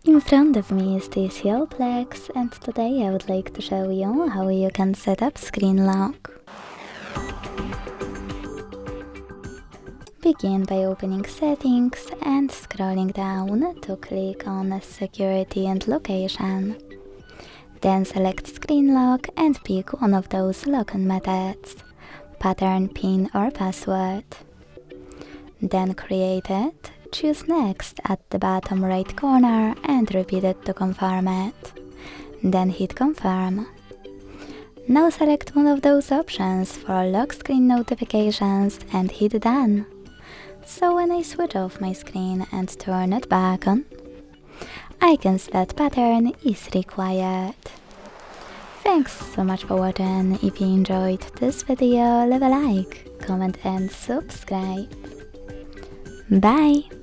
In front of me is TCL Plex, and today I would like to show you how you can set up screen lock. Begin by opening Settings and scrolling down to click on Security and Location. Then select Screen Lock and pick one of those login methods, pattern, PIN or password. Then create it, choose Next at the bottom right corner and repeat it to confirm it. Then hit Confirm. Now select one of those options for lock screen notifications and hit Done. So when I switch off my screen and turn it back on, I can see that pattern is required. Thanks so much for watching. If you enjoyed this video, leave a like, comment and subscribe. Bye!